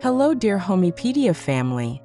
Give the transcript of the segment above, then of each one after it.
Hello, dear Homepedia family.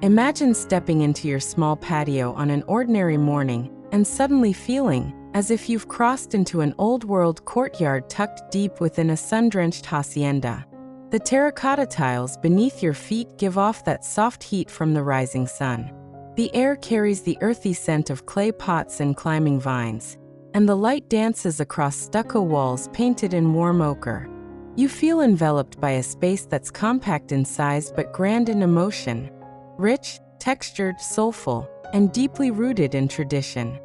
Imagine stepping into your small patio on an ordinary morning and suddenly feeling as if you've crossed into an old-world courtyard tucked deep within a sun-drenched hacienda. The terracotta tiles beneath your feet give off that soft heat from the rising sun. The air carries the earthy scent of clay pots and climbing vines, and the light dances across stucco walls painted in warm ochre. You feel enveloped by a space that's compact in size but grand in emotion. Rich, textured, soulful, and deeply rooted in tradition.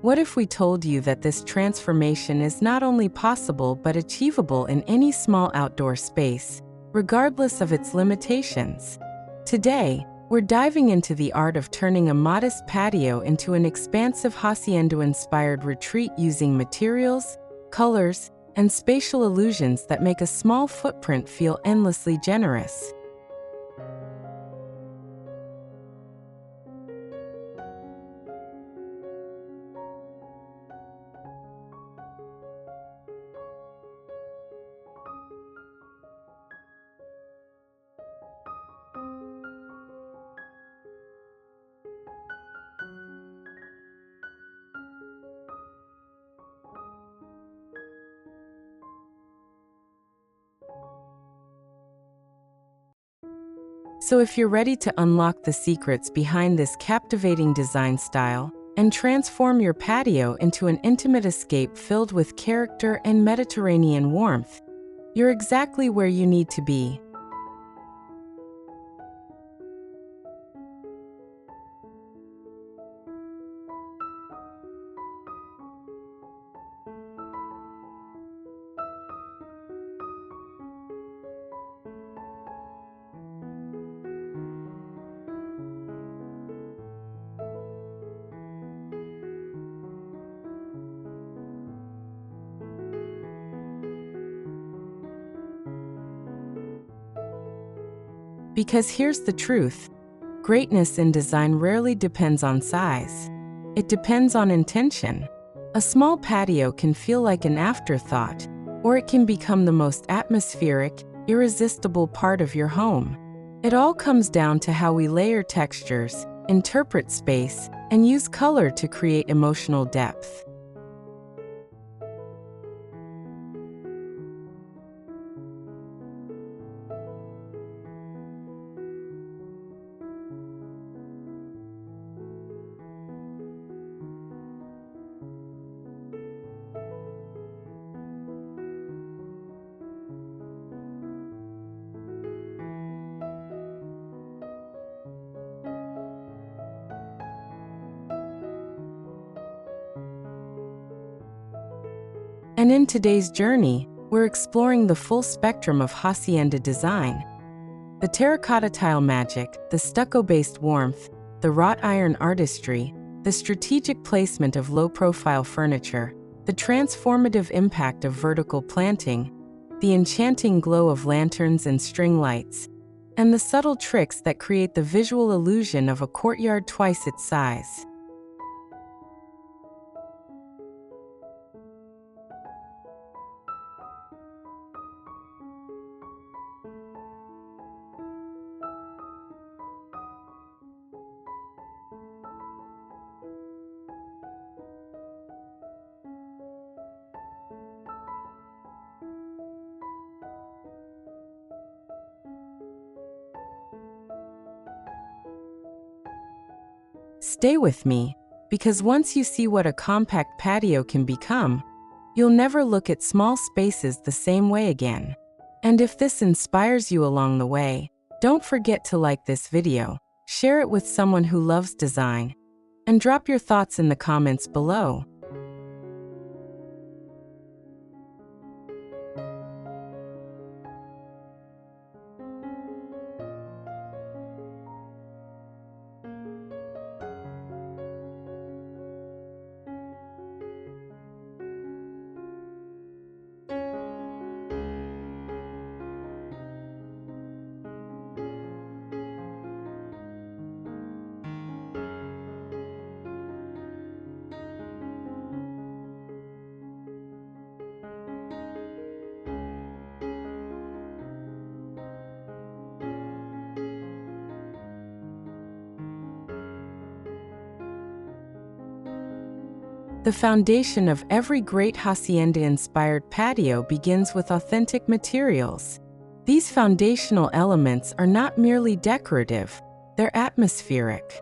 What if we told you that this transformation is not only possible but achievable in any small outdoor space, regardless of its limitations? Today, we're diving into the art of turning a modest patio into an expansive hacienda-inspired retreat using materials, colors, and spatial illusions that make a small footprint feel endlessly generous. So if you're ready to unlock the secrets behind this captivating design style and transform your patio into an intimate escape filled with character and Mediterranean warmth, you're exactly where you need to be. Because here's the truth: greatness in design rarely depends on size. It depends on intention. A small patio can feel like an afterthought, or it can become the most atmospheric, irresistible part of your home. It all comes down to how we layer textures, interpret space, and use color to create emotional depth. And in today's journey, we're exploring the full spectrum of hacienda design. The terracotta tile magic, the stucco-based warmth, the wrought iron artistry, the strategic placement of low-profile furniture, the transformative impact of vertical planting, the enchanting glow of lanterns and string lights, and the subtle tricks that create the visual illusion of a courtyard twice its size. Stay with me, because once you see what a compact patio can become, you'll never look at small spaces the same way again. And if this inspires you along the way, don't forget to like this video, share it with someone who loves design, and drop your thoughts in the comments below. The foundation of every great hacienda-inspired patio begins with authentic materials. These foundational elements are not merely decorative, they're atmospheric.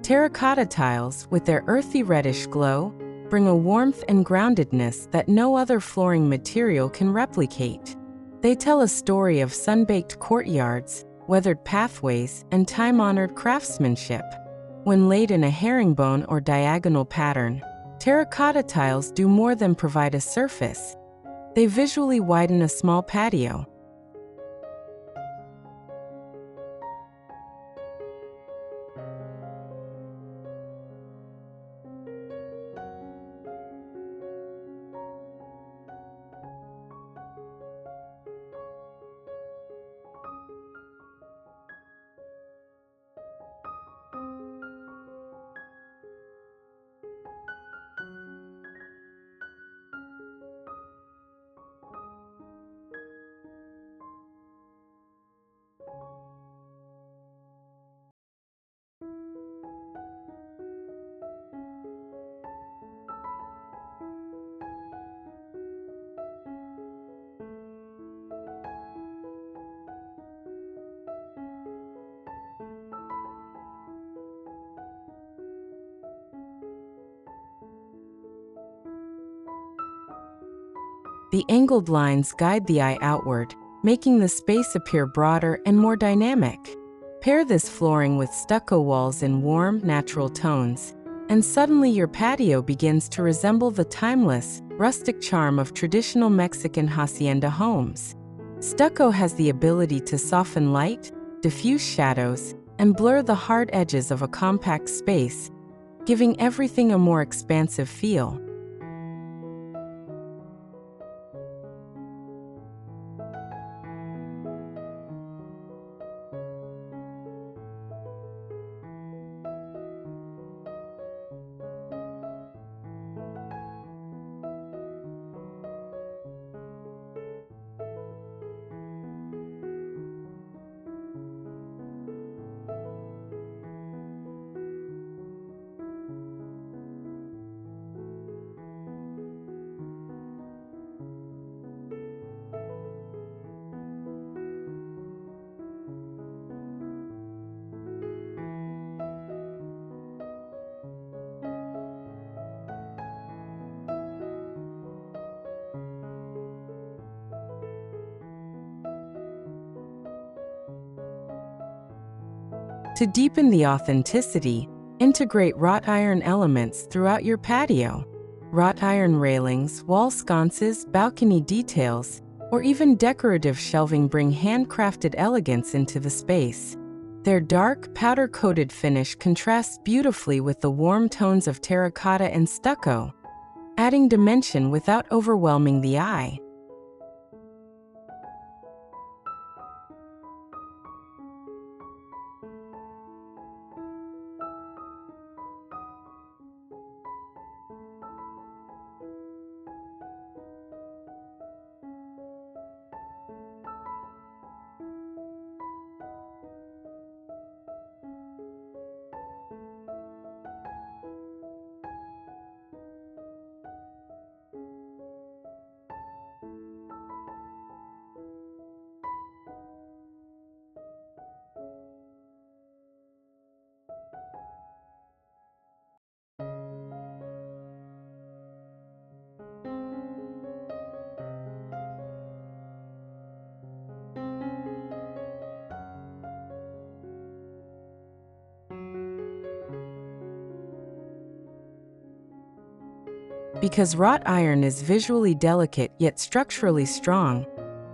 Terracotta tiles, with their earthy reddish glow, bring a warmth and groundedness that no other flooring material can replicate. They tell a story of sun-baked courtyards, weathered pathways, and time-honored craftsmanship. When laid in a herringbone or diagonal pattern, terracotta tiles do more than provide a surface. They visually widen a small patio. The angled lines guide the eye outward, making the space appear broader and more dynamic. Pair this flooring with stucco walls in warm, natural tones, and suddenly your patio begins to resemble the timeless, rustic charm of traditional Mexican hacienda homes. Stucco has the ability to soften light, diffuse shadows, and blur the hard edges of a compact space, giving everything a more expansive feel. To deepen the authenticity, integrate wrought iron elements throughout your patio. Wrought iron railings, wall sconces, balcony details, or even decorative shelving bring handcrafted elegance into the space. Their dark, powder-coated finish contrasts beautifully with the warm tones of terracotta and stucco, adding dimension without overwhelming the eye. Because wrought iron is visually delicate yet structurally strong,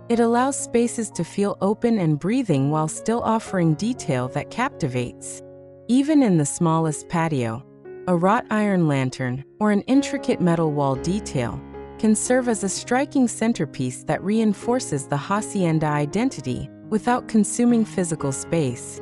it allows spaces to feel open and breathing while still offering detail that captivates. Even in the smallest patio, a wrought iron lantern or an intricate metal wall detail can serve as a striking centerpiece that reinforces the hacienda identity without consuming physical space.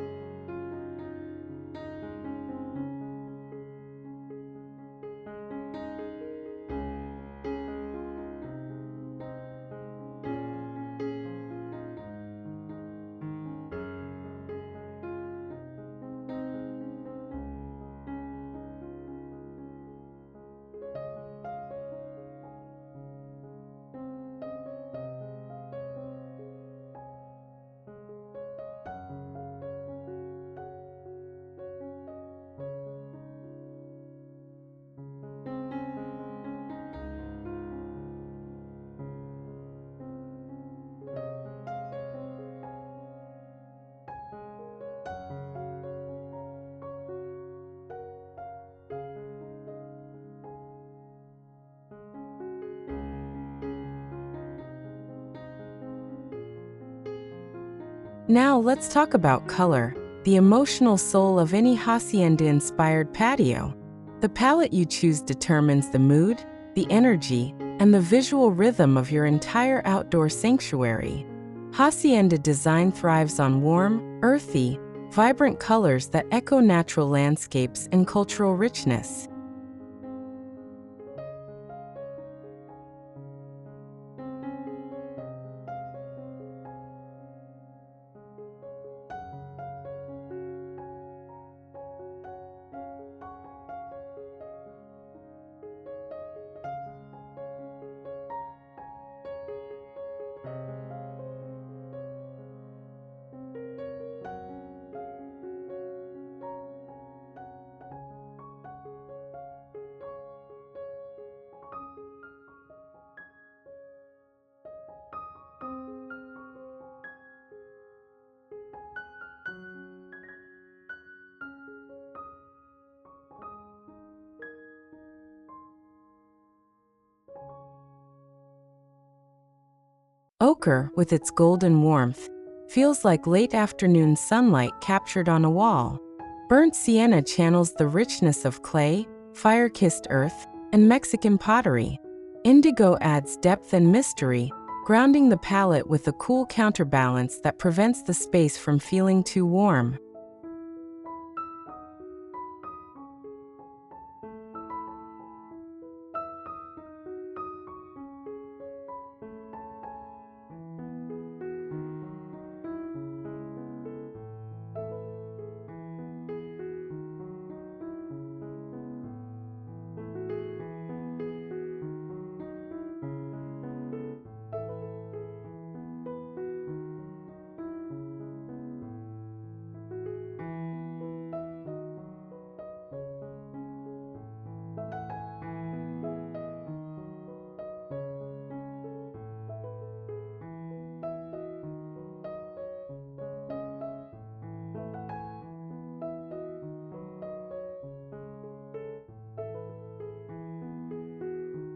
Now let's talk about color, the emotional soul of any hacienda-inspired patio. The palette you choose determines the mood, the energy, and the visual rhythm of your entire outdoor sanctuary. Hacienda design thrives on warm, earthy, vibrant colors that echo natural landscapes and cultural richness. Ochre, with its golden warmth, feels like late afternoon sunlight captured on a wall. Burnt sienna channels the richness of clay, fire-kissed earth, and Mexican pottery. Indigo adds depth and mystery, grounding the palette with a cool counterbalance that prevents the space from feeling too warm.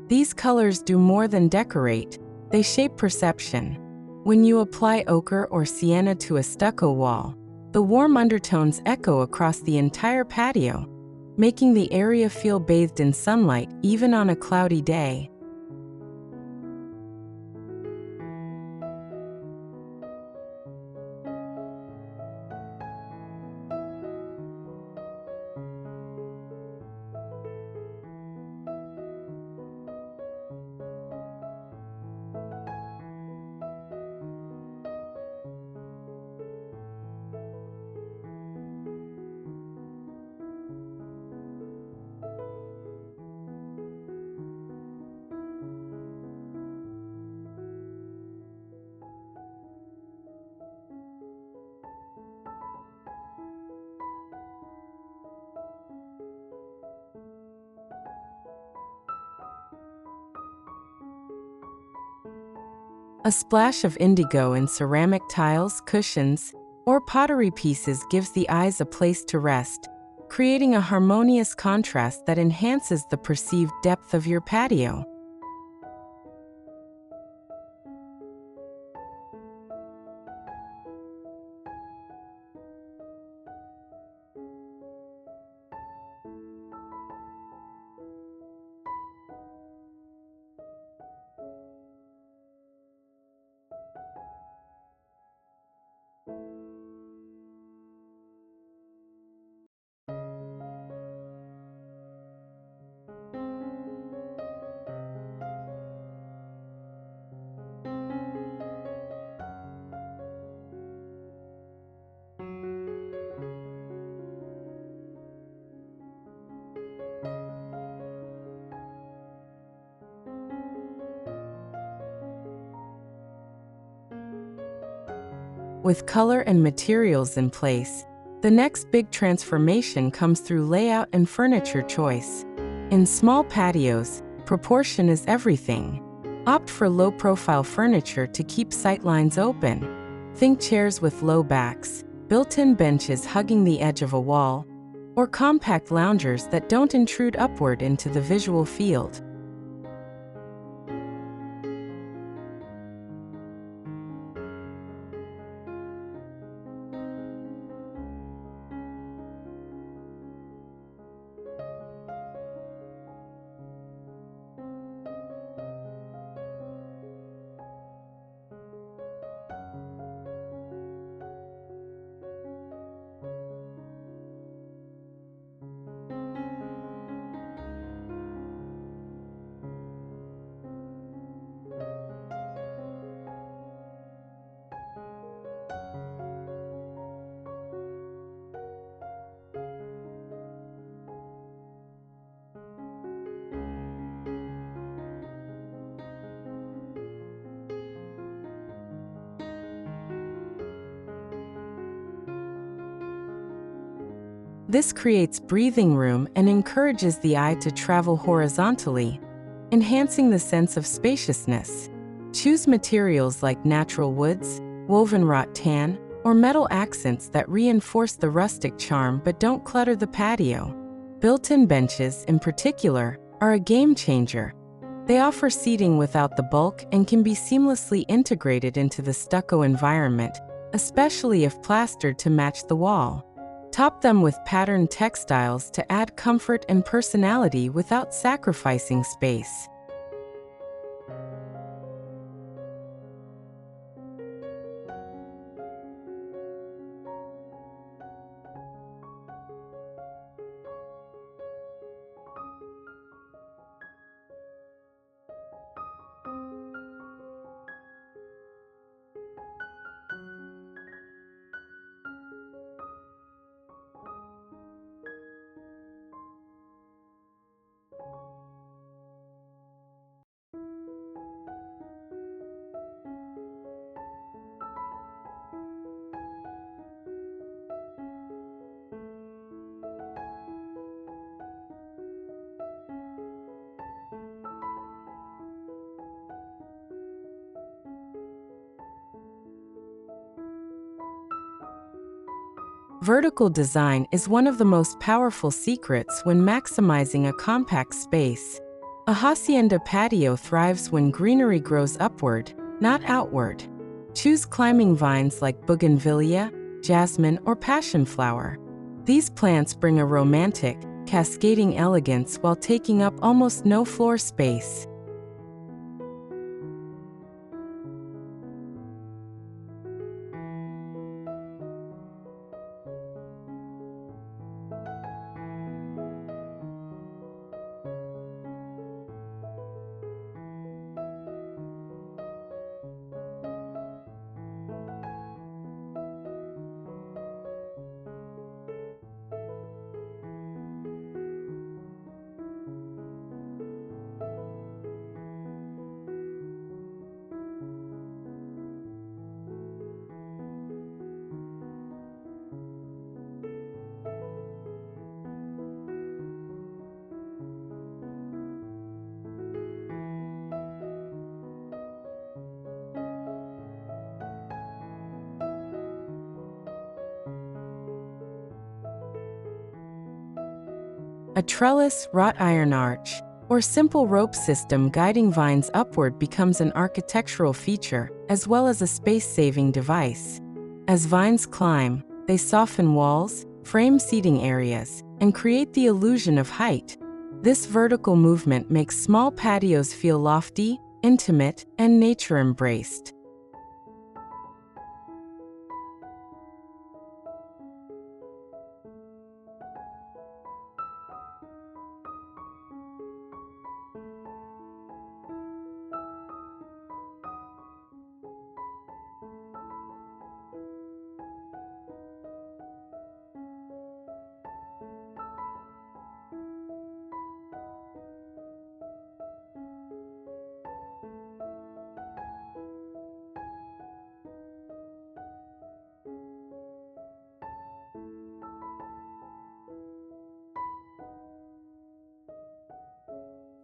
These colors do more than decorate, they shape perception. When you apply ochre or sienna to a stucco wall, The warm undertones echo across the entire patio, making the area feel bathed in sunlight even on a cloudy day. A splash of indigo in ceramic tiles, cushions, or pottery pieces gives the eyes a place to rest, creating a harmonious contrast that enhances the perceived depth of your patio. With color and materials in place, the next big transformation comes through layout and furniture choice. In small patios, proportion is everything. Opt for low-profile furniture to keep sightlines open. Think chairs with low backs, built-in benches hugging the edge of a wall, or compact loungers that don't intrude upward into the visual field. This creates breathing room and encourages the eye to travel horizontally, enhancing the sense of spaciousness. Choose materials like natural woods, woven wrought tan, or metal accents that reinforce the rustic charm but don't clutter the patio. Built-in benches, in particular, are a game changer. They offer seating without the bulk and can be seamlessly integrated into the stucco environment, especially if plastered to match the wall. Top them with patterned textiles to add comfort and personality without sacrificing space. Vertical design is one of the most powerful secrets when maximizing a compact space. A hacienda patio thrives when greenery grows upward, not outward. Choose climbing vines like bougainvillea, jasmine, or passion flower. These plants bring a romantic, cascading elegance while taking up almost no floor space. A trellis, wrought iron arch, or simple rope system guiding vines upward becomes an architectural feature, as well as a space-saving device. As vines climb, they soften walls, frame seating areas, and create the illusion of height. This vertical movement makes small patios feel lofty, intimate, and nature-embraced.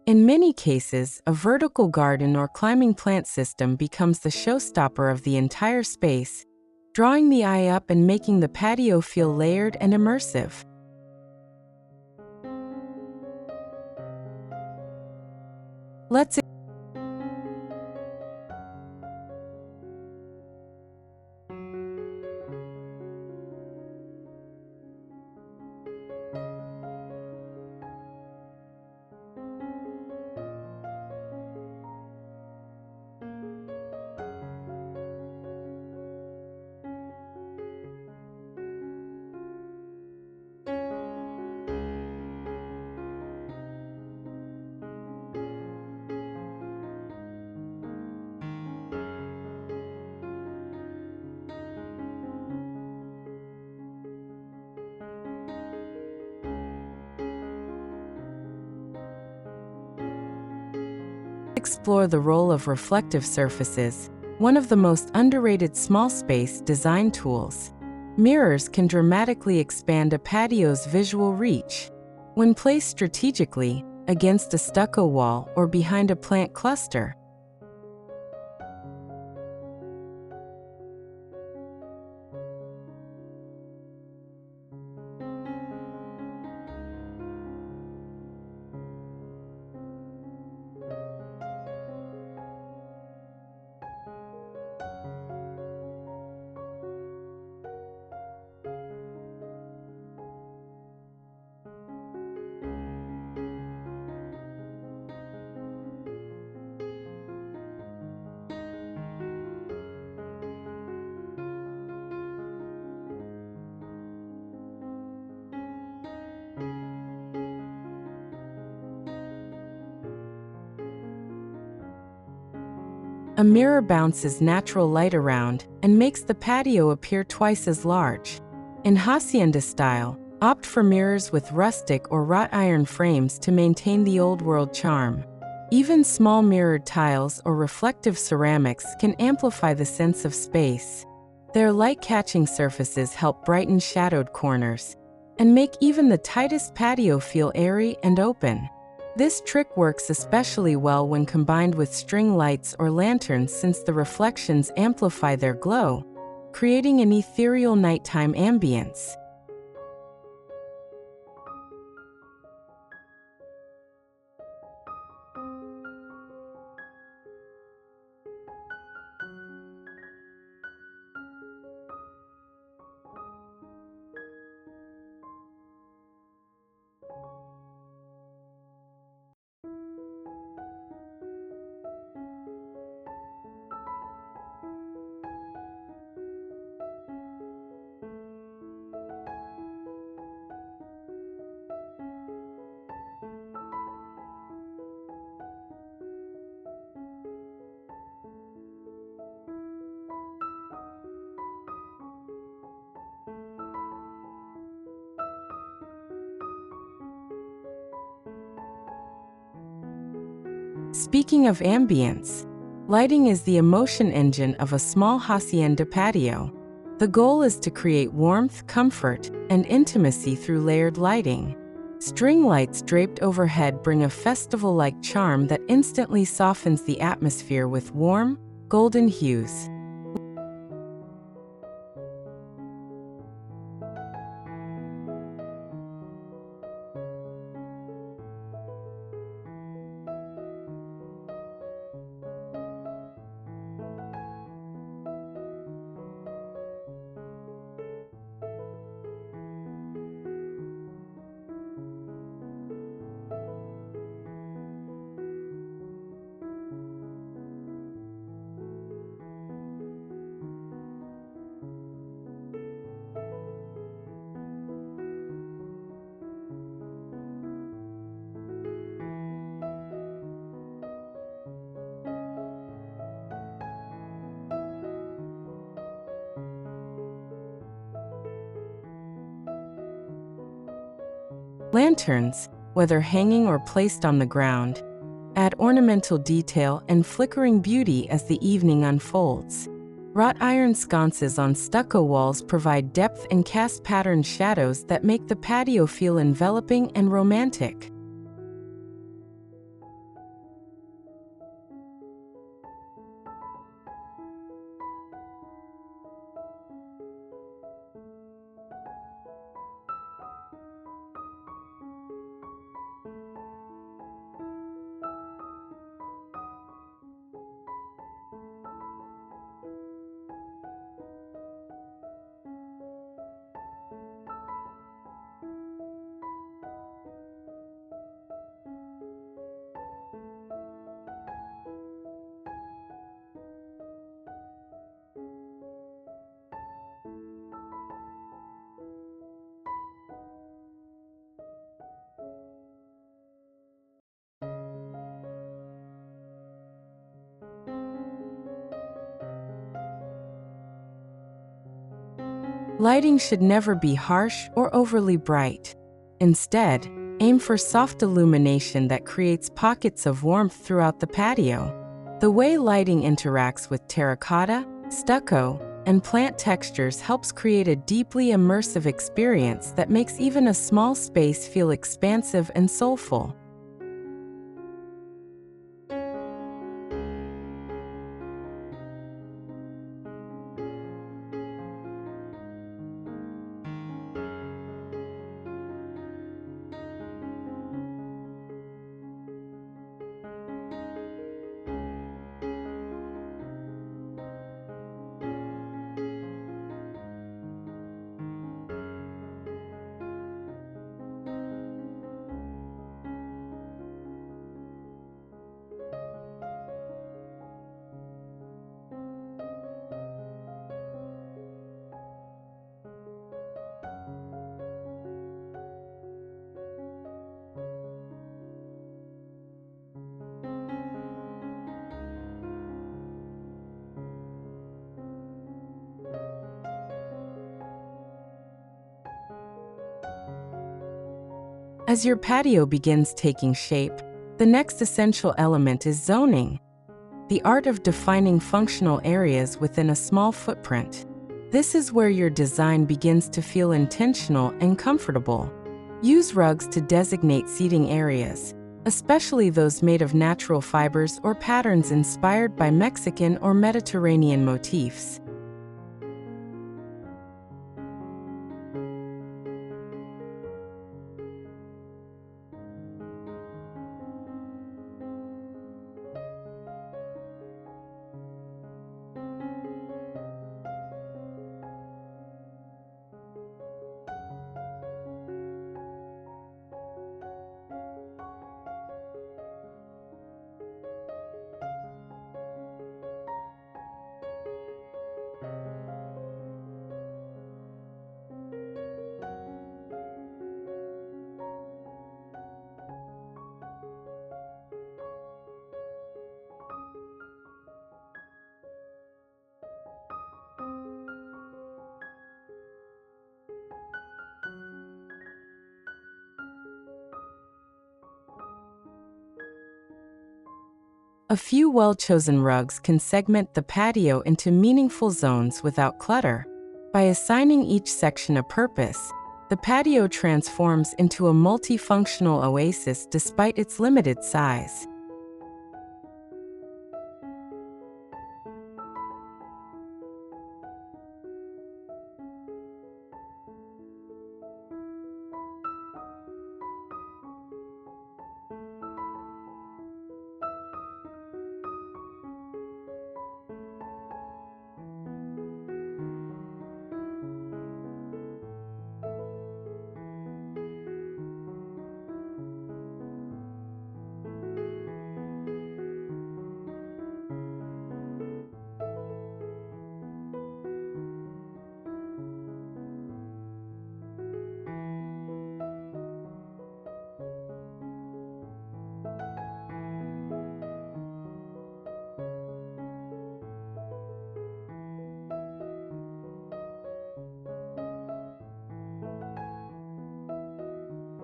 In many cases, a vertical garden or climbing plant system becomes the showstopper of the entire space, drawing the eye up and making the patio feel layered and immersive. Let's explore the role of reflective surfaces, one of the most underrated small space design tools. Mirrors can dramatically expand a patio's visual reach. When placed strategically, against a stucco wall or behind a plant cluster, a mirror bounces natural light around and makes the patio appear twice as large. In Hacienda style, opt for mirrors with rustic or wrought iron frames to maintain the old-world charm. Even small mirrored tiles or reflective ceramics can amplify the sense of space. Their light-catching surfaces help brighten shadowed corners and make even the tightest patio feel airy and open. This trick works especially well when combined with string lights or lanterns, since the reflections amplify their glow, creating an ethereal nighttime ambience. Speaking of ambience, lighting is the emotion engine of a small hacienda patio. The goal is to create warmth, comfort, and intimacy through layered lighting. String lights draped overhead bring a festival-like charm that instantly softens the atmosphere with warm, golden hues. Lanterns, whether hanging or placed on the ground, add ornamental detail and flickering beauty as the evening unfolds. Wrought iron sconces on stucco walls provide depth and cast patterned shadows that make the patio feel enveloping and romantic. Lighting should never be harsh or overly bright. Instead, aim for soft illumination that creates pockets of warmth throughout the patio. The way lighting interacts with terracotta, stucco, and plant textures helps create a deeply immersive experience that makes even a small space feel expansive and soulful. As your patio begins taking shape, the next essential element is zoning, the art of defining functional areas within a small footprint. This is where your design begins to feel intentional and comfortable. Use rugs to designate seating areas, especially those made of natural fibers or patterns inspired by Mexican or Mediterranean motifs. A few well-chosen rugs can segment the patio into meaningful zones without clutter. By assigning each section a purpose, the patio transforms into a multifunctional oasis despite its limited size.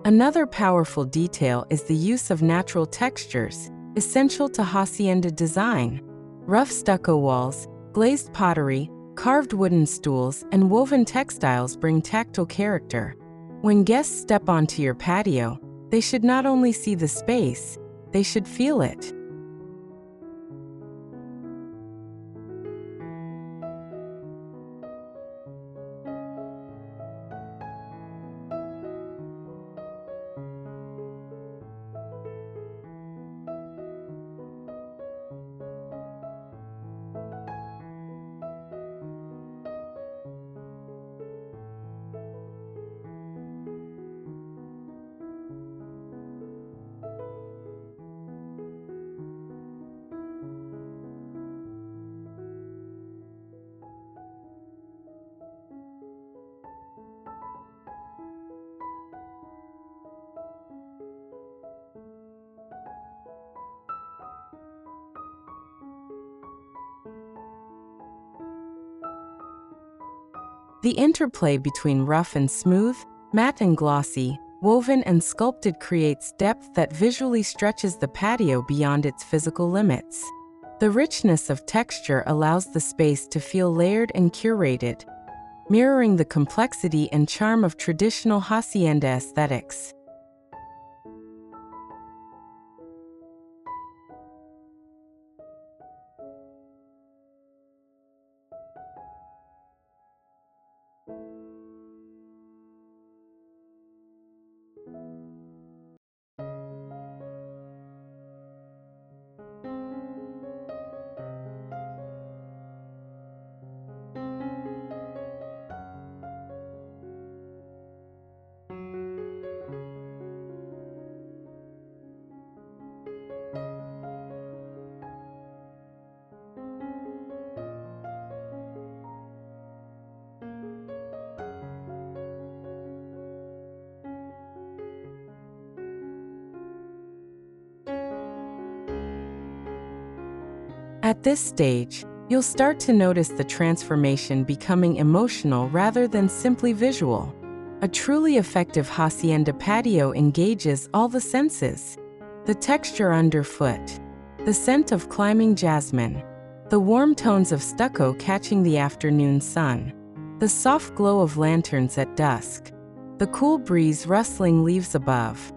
Another powerful detail is the use of natural textures, essential to hacienda design. Rough stucco walls, glazed pottery, carved wooden stools, and woven textiles bring tactile character. When guests step onto your patio, they should not only see the space, they should feel it. The interplay between rough and smooth, matte and glossy, woven and sculpted creates depth that visually stretches the patio beyond its physical limits. The richness of texture allows the space to feel layered and curated, mirroring the complexity and charm of traditional hacienda aesthetics. At this stage, you'll start to notice the transformation becoming emotional rather than simply visual. A truly effective hacienda patio engages all the senses. The texture underfoot, the scent of climbing jasmine, the warm tones of stucco catching the afternoon sun, the soft glow of lanterns at dusk, the cool breeze rustling leaves above.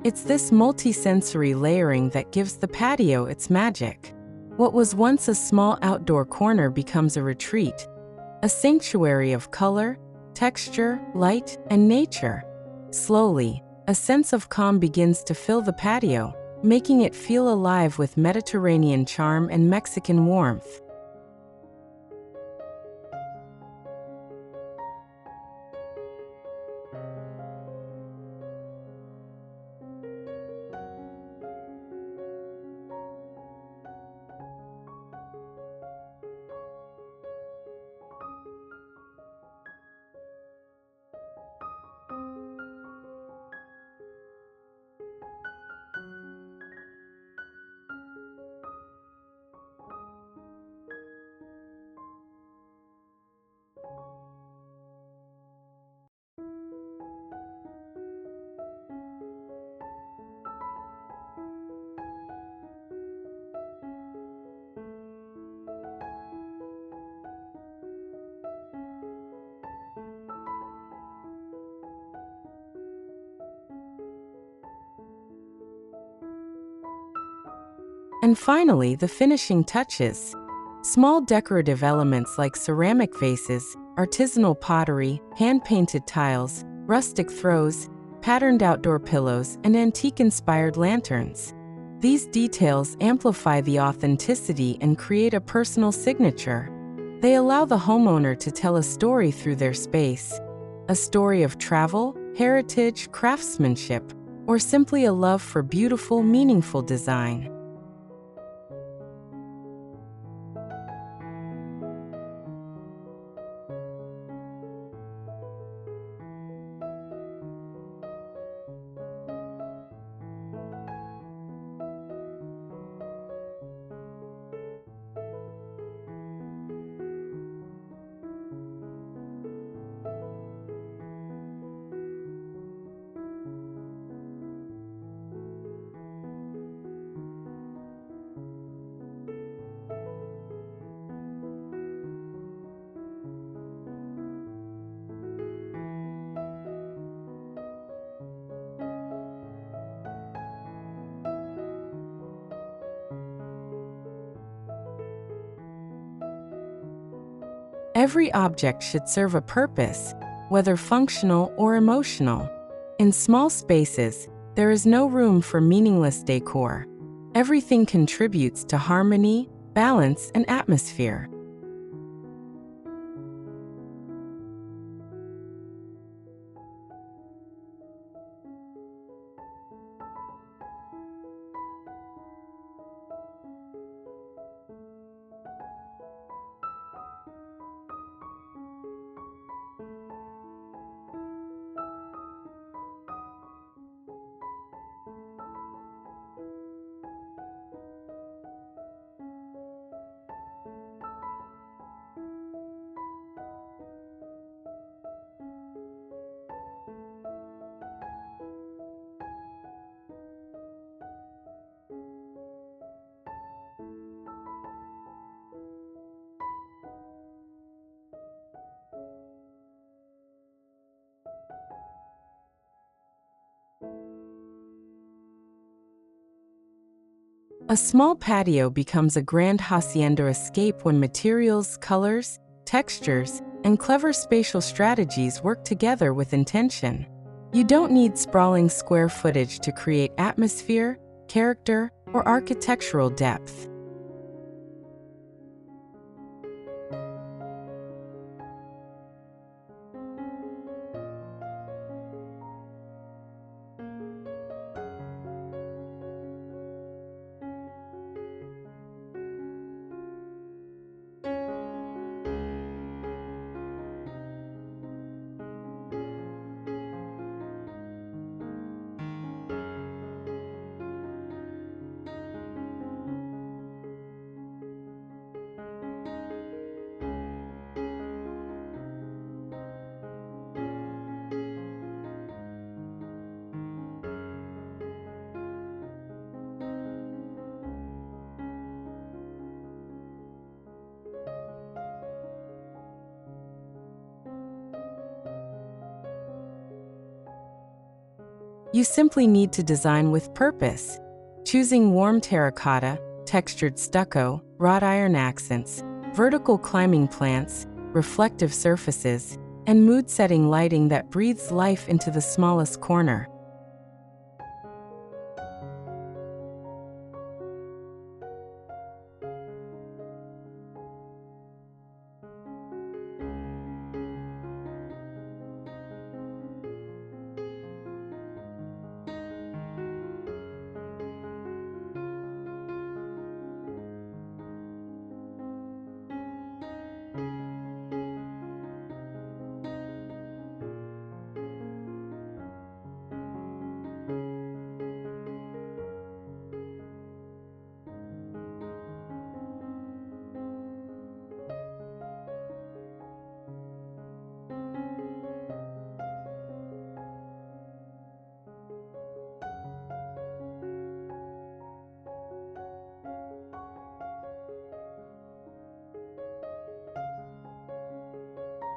It's this multi-sensory layering that gives the patio its magic. What was once a small outdoor corner becomes a retreat, a sanctuary of color, texture, light, and nature. Slowly, a sense of calm begins to fill the patio, making it feel alive with Mediterranean charm and Mexican warmth. And finally, the finishing touches. Small decorative elements like ceramic vases, artisanal pottery, hand-painted tiles, rustic throws, patterned outdoor pillows, and antique-inspired lanterns. These details amplify the authenticity and create a personal signature. They allow the homeowner to tell a story through their space. A story of travel, heritage, craftsmanship, or simply a love for beautiful, meaningful design. Every object should serve a purpose, whether functional or emotional. In small spaces, there is no room for meaningless decor. Everything contributes to harmony, balance, and atmosphere. A small patio becomes a grand hacienda escape when materials, colors, textures, and clever spatial strategies work together with intention. You don't need sprawling square footage to create atmosphere, character, or architectural depth. You simply need to design with purpose, choosing warm terracotta, textured stucco, wrought iron accents, vertical climbing plants, reflective surfaces, and mood-setting lighting that breathes life into the smallest corner.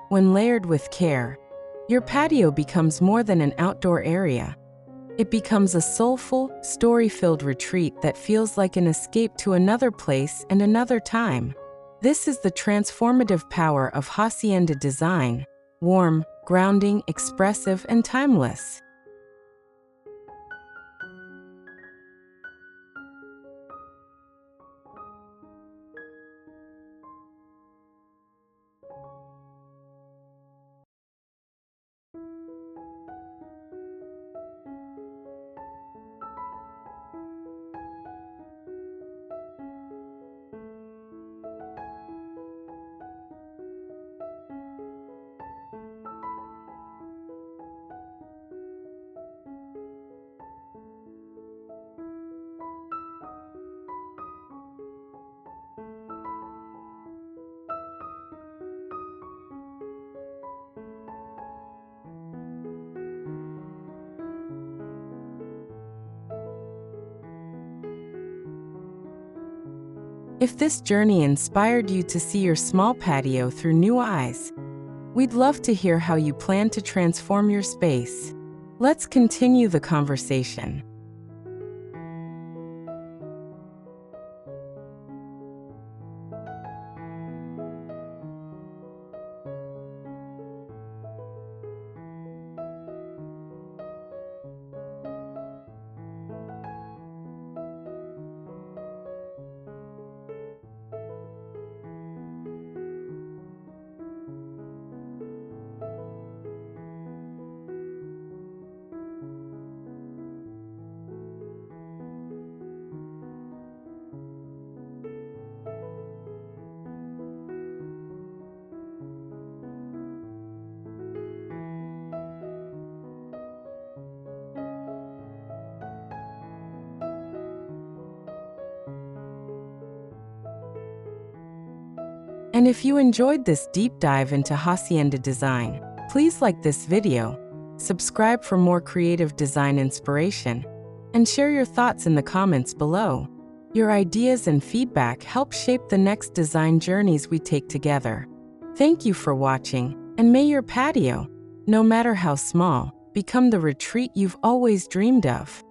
When layered with care, your patio becomes more than an outdoor area. It becomes a soulful, story-filled retreat that feels like an escape to another place and another time. This is the transformative power of Hacienda design: warm, grounding, expressive, and timeless. If this journey inspired you to see your small patio through new eyes, we'd love to hear how you plan to transform your space. Let's continue the conversation. And if you enjoyed this deep dive into Hacienda design, please like this video, subscribe for more creative design inspiration, and share your thoughts in the comments below. Your ideas and feedback help shape the next design journeys we take together. Thank you for watching, and may your patio, no matter how small, become the retreat you've always dreamed of.